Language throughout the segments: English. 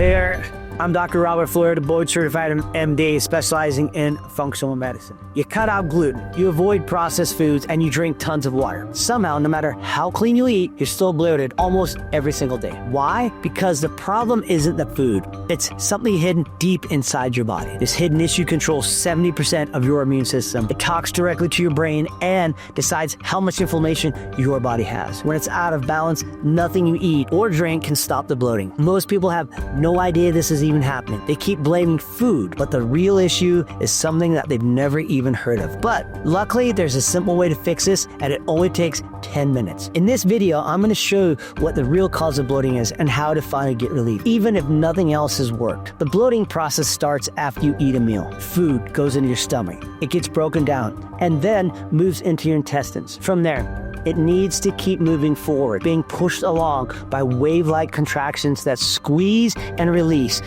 Hey there, I'm Dr. Robert Florida, board certified MD specializing in functional medicine. You cut out gluten, you avoid processed foods, and you drink tons of water. Somehow, no matter how clean you eat, you're still bloated almost every single day. Why? Because the problem isn't the food. It's something hidden deep inside your body. This hidden issue controls 70% of your immune system. It talks directly to your brain and decides how much inflammation your body has. When it's out of balance, nothing you eat or drink can stop the bloating. Most people have no idea this is even happening. They keep blaming food, but the real issue is something that they've never even heard of. But luckily, there's a simple way to fix this, and it only takes 10 minutes. In this video, I'm going to show you what the real cause of bloating is and how to finally get relief, even if nothing else has worked. The bloating process starts after you eat a meal. Food goes into your stomach. It gets broken down and then moves into your intestines. From there, it needs to keep moving forward, being pushed along by wave-like contractions that squeeze and release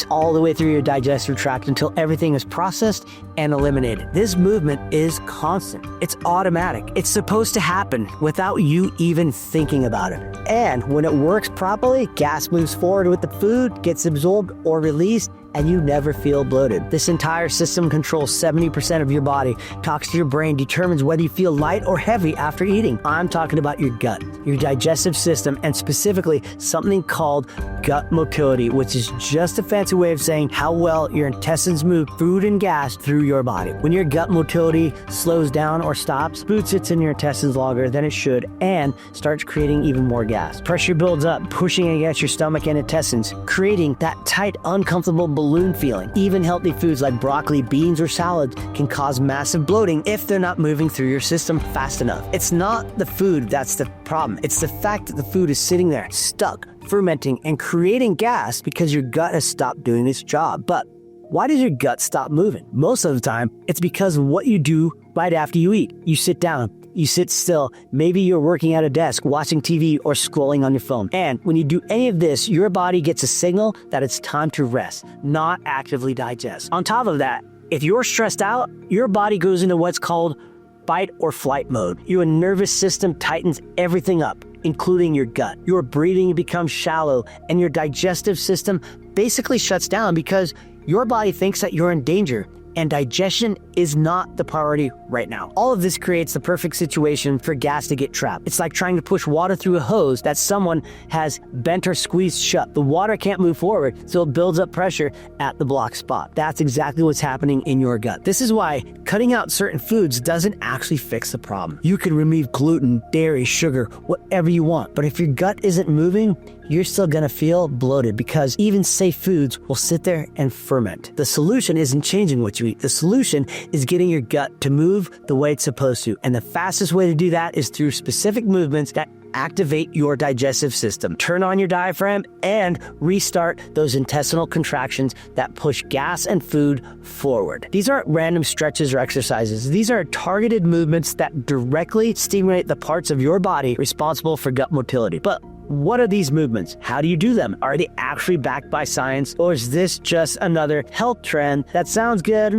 all the way through your digestive tract until everything is processed and eliminated. This movement is constant. It's automatic. It's supposed to happen without you even thinking about it. And when it works properly, gas moves forward with the food, gets absorbed or released, and you never feel bloated. This entire system controls 70% of your body, talks to your brain, determines whether you feel light or heavy after eating. I'm talking about your gut, your digestive system, and specifically something called gut motility, which is just a fancy way of saying how well your intestines move food and gas through your body. When your gut motility slows down or stops, food sits in your intestines longer than it should and starts creating even more gas. Pressure builds up, pushing against your stomach and intestines, creating that tight, uncomfortable balloon feeling. Even healthy foods like broccoli, beans, or salads can cause massive bloating if they're not moving through your system fast enough. It's not the food that's the problem. It's the fact that the food is sitting there, stuck, fermenting, and creating gas because your gut has stopped doing its job. But why does your gut stop moving? Most of the time, it's because of what you do right after you eat. You sit down. You sit still. Maybe you're working at a desk, watching TV, or scrolling on your phone. And when you do any of this, your body gets a signal that it's time to rest, not actively digest. On top of that, if you're stressed out, your body goes into what's called fight or flight mode. Your nervous system tightens everything up, including your gut. Your breathing becomes shallow, and your digestive system basically shuts down because your body thinks that you're in danger, and digestion is not the priority right now. All of this creates the perfect situation for gas to get trapped. It's like trying to push water through a hose that someone has bent or squeezed shut. The water can't move forward, so it builds up pressure at the blocked spot. That's exactly what's happening in your gut. This is why cutting out certain foods doesn't actually fix the problem. You can remove gluten, dairy, sugar, whatever you want, but if your gut isn't moving, you're still gonna feel bloated because even safe foods will sit there and ferment. The solution isn't changing what you eat. The solution is getting your gut to move the way it's supposed to. And the fastest way to do that is through specific movements that activate your digestive system. Turn on your diaphragm and restart those intestinal contractions that push gas and food forward. These aren't random stretches or exercises. These are targeted movements that directly stimulate the parts of your body responsible for gut motility. But what are these movements? How do you do them? Are they actually backed by science, or is this just another health trend that sounds good,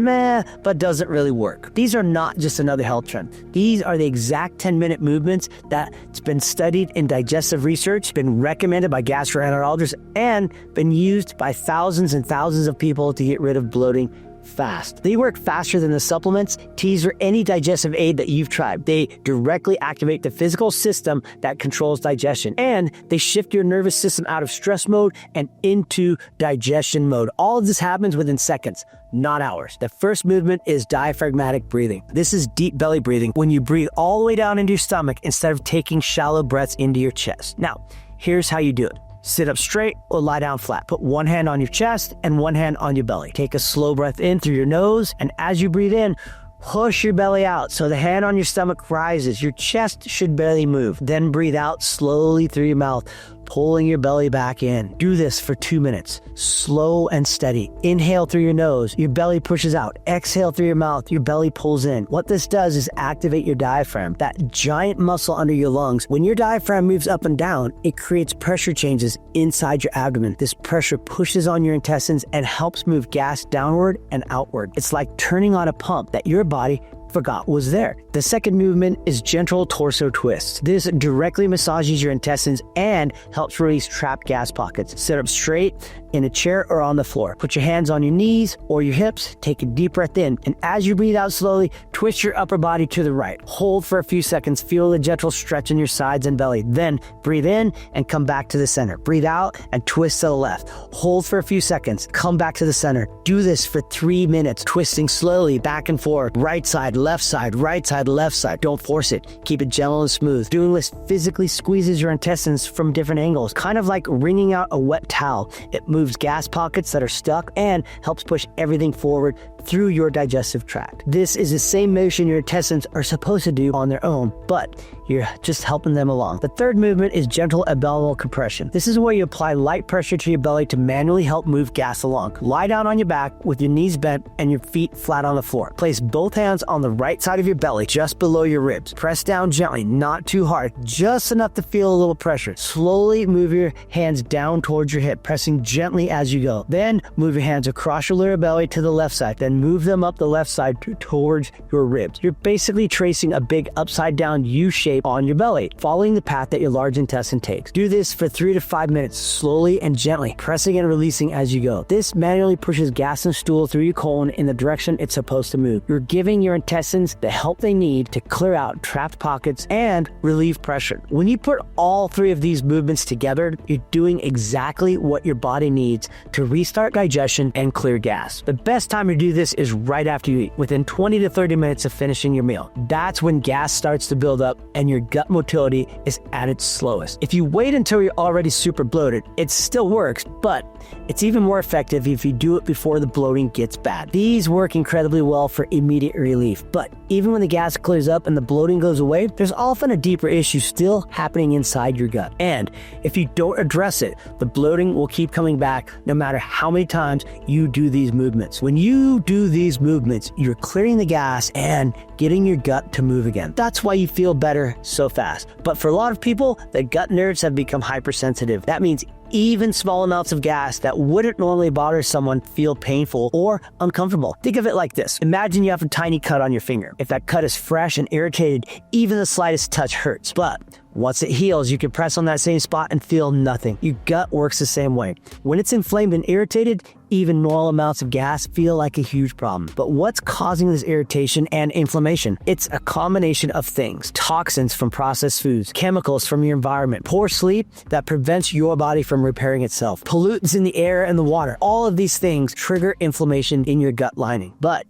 but doesn't really work? These are not just another health trend. These are the exact 10-minute movements that's been studied in digestive research, been recommended by gastroenterologists, and been used by thousands and thousands of people to get rid of bloating fast. They work faster than the supplements, teas, or any digestive aid that you've tried. They directly activate the physical system that controls digestion, and they shift your nervous system out of stress mode and into digestion mode. All of this happens within seconds, not hours. The first movement is diaphragmatic breathing. This is deep belly breathing when you breathe all the way down into your stomach instead of taking shallow breaths into your chest. Now, here's how you do it. Sit up straight or lie down flat. Put one hand on your chest and one hand on your belly. Take a slow breath in through your nose, and as you breathe in, push your belly out so the hand on your stomach rises. Your chest should barely move. Then breathe out slowly through your mouth, pulling your belly back in. Do this for 2 minutes, slow and steady. Inhale through your nose, your belly pushes out. Exhale through your mouth, your belly pulls in. What this does is activate your diaphragm, that giant muscle under your lungs. When your diaphragm moves up and down, it creates pressure changes inside your abdomen. This pressure pushes on your intestines and helps move gas downward and outward. It's like turning on a pump that your body forgot was there. The second movement is gentle torso twists. This directly massages your intestines and helps release trapped gas pockets. Sit up straight in a chair or on the floor. Put your hands on your knees or your hips. Take a deep breath in, and as you breathe out slowly, twist your upper body to the right. Hold for a few seconds. Feel the gentle stretch in your sides and belly. Then breathe in and come back to the center. Breathe out and twist to the left. Hold for a few seconds. Come back to the center. Do this for 3 minutes, twisting slowly back and forth. Right side, left side, left side. Don't force it. Keep it gentle and smooth. Doing this physically squeezes your intestines from different angles, kind of like wringing out a wet towel. It moves gas pockets that are stuck and helps push everything forward through your digestive tract. This is the same motion your intestines are supposed to do on their own, but you're just helping them along. The third movement is gentle abdominal compression. This is where you apply light pressure to your belly to manually help move gas along. Lie down on your back with your knees bent and your feet flat on the floor. Place both hands on the right side of your belly, just below your ribs. Press down gently, not too hard, just enough to feel a little pressure. Slowly move your hands down towards your hip, pressing gently as you go. Then move your hands across your lower belly to the left side. Then move them up the left side towards your ribs. You're basically tracing a big upside down U shape on your belly, following the path that your large intestine takes. Do this for 3 to 5 minutes, slowly and gently, pressing and releasing as you go. This manually pushes gas and stool through your colon in the direction it's supposed to move. You're giving your intestines the help they need to clear out trapped pockets and relieve pressure. When you put all 3 of these movements together, you're doing exactly what your body needs to restart digestion and clear gas. The best time to do this is right after you eat, within 20 to 30 minutes of finishing your meal. That's when gas starts to build up and your gut motility is at its slowest. If you wait until you're already super bloated, it still works, but it's even more effective if you do it before the bloating gets bad. These work incredibly well for immediate relief, but even when the gas clears up and the bloating goes away, there's often a deeper issue still happening inside your gut. And if you don't address it, the bloating will keep coming back no matter how many times you do these movements. When you do these movements, you're clearing the gas and getting your gut to move again. That's why you feel better so fast. But for a lot of people, the gut nerves have become hypersensitive. That means even small amounts of gas that wouldn't normally bother someone feel painful or uncomfortable. Think of it like this. Imagine you have a tiny cut on your finger. If that cut is fresh and irritated, even the slightest touch hurts. But once it heals, you can press on that same spot and feel nothing. Your gut works the same way. When it's inflamed and irritated, even normal amounts of gas feel like a huge problem. But what's causing this irritation and inflammation? It's a combination of things. Toxins from processed foods, chemicals from your environment, poor sleep that prevents your body from repairing itself, pollutants in the air and the water. All of these things trigger inflammation in your gut lining. But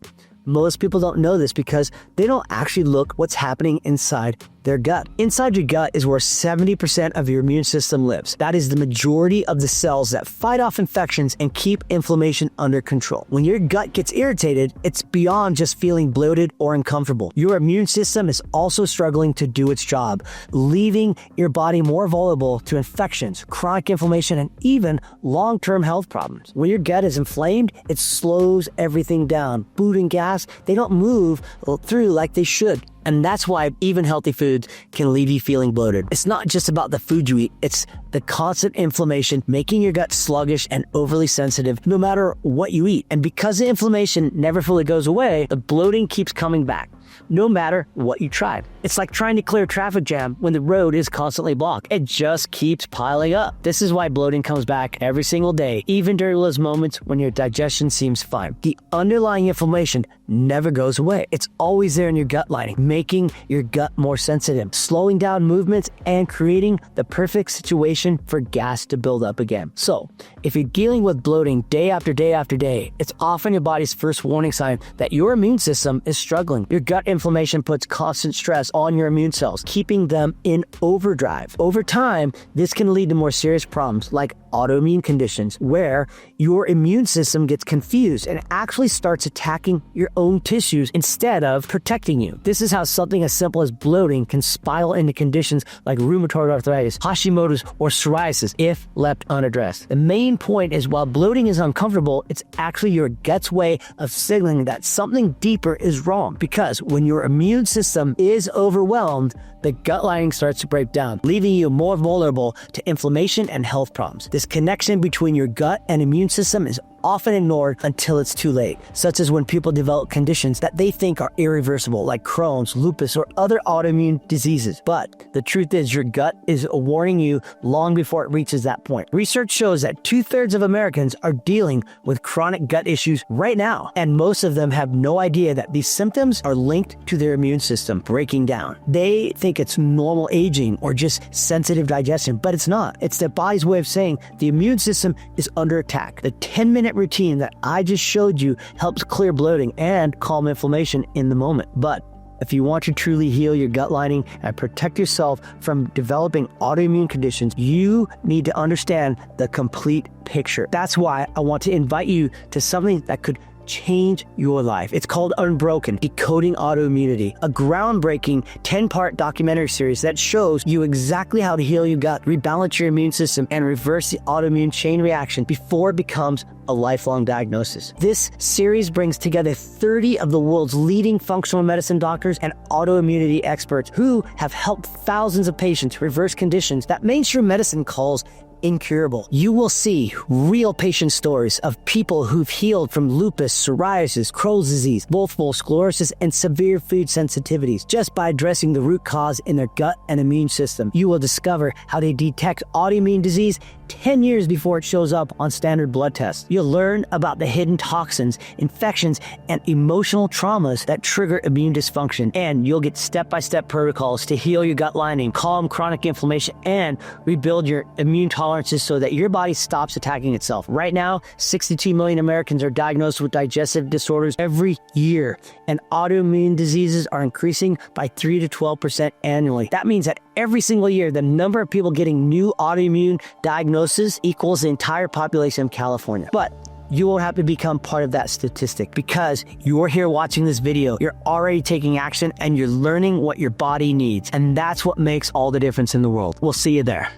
most people don't know this because they don't actually look what's happening inside their gut. Inside your gut is where 70% of your immune system lives. That is the majority of the cells that fight off infections and keep inflammation under control. When your gut gets irritated, it's beyond just feeling bloated or uncomfortable. Your immune system is also struggling to do its job, leaving your body more vulnerable to infections, chronic inflammation, and even long-term health problems. When your gut is inflamed, it slows everything down. Food and gas, they don't move through like they should. And that's why even healthy foods can leave you feeling bloated. It's not just about the food you eat, it's the constant inflammation making your gut sluggish and overly sensitive no matter what you eat. And because the inflammation never fully goes away, the bloating keeps coming back, no matter what you try. It's like trying to clear a traffic jam when the road is constantly blocked. It just keeps piling up. This is why bloating comes back every single day, even during those moments when your digestion seems fine. The underlying inflammation never goes away. It's always there in your gut lining, making your gut more sensitive, slowing down movements, and creating the perfect situation for gas to build up again. So, if you're dealing with bloating day after day after day, it's often your body's first warning sign that your immune system is struggling. Your gut inflammation puts constant stress on your immune cells, keeping them in overdrive. Over time, this can lead to more serious problems like autoimmune conditions, where your immune system gets confused and actually starts attacking your own tissues instead of protecting you. This is how something as simple as bloating can spiral into conditions like rheumatoid arthritis, Hashimoto's, or psoriasis if left unaddressed. The main point is, while bloating is uncomfortable, it's actually your gut's way of signaling that something deeper is wrong. Because when your immune system is overwhelmed, the gut lining starts to break down, leaving you more vulnerable to inflammation and health problems. This connection between your gut and immune system is often ignored until it's too late, such as when people develop conditions that they think are irreversible, like Crohn's, lupus, or other autoimmune diseases. But the truth is, your gut is warning you long before it reaches that point. Research shows that 2/3 of Americans are dealing with chronic gut issues right now, and most of them have no idea that these symptoms are linked to their immune system breaking down. They think it's normal aging or just sensitive digestion, but it's not. It's their body's way of saying the immune system is under attack. The 10-minute routine that I just showed you helps clear bloating and calm inflammation in the moment. But if you want to truly heal your gut lining and protect yourself from developing autoimmune conditions, you need to understand the complete picture. That's why I want to invite you to something that could change your life. It's called Unbroken: Decoding Autoimmunity, a groundbreaking 10-part documentary series that shows you exactly how to heal your gut, rebalance your immune system, and reverse the autoimmune chain reaction before it becomes a lifelong diagnosis. This series brings together 30 of the world's leading functional medicine doctors and autoimmunity experts who have helped thousands of patients reverse conditions that mainstream medicine calls incurable. You will see real patient stories of people who've healed from lupus, psoriasis, Crohn's disease, multiple sclerosis, and severe food sensitivities just by addressing the root cause in their gut and immune system. You will discover how they detect autoimmune disease 10 years before it shows up on standard blood tests. You'll learn about the hidden toxins, infections, and emotional traumas that trigger immune dysfunction. And you'll get step-by-step protocols to heal your gut lining, calm chronic inflammation, and rebuild your immune tolerances so that your body stops attacking itself. Right now, 62 million Americans are diagnosed with digestive disorders every year, and autoimmune diseases are increasing by 3 to 12% annually. That means that every single year, the number of people getting new autoimmune diagnoses equals the entire population of California. But you won't have to become part of that statistic because you're here watching this video. You're already taking action and you're learning what your body needs. And that's what makes all the difference in the world. We'll see you there.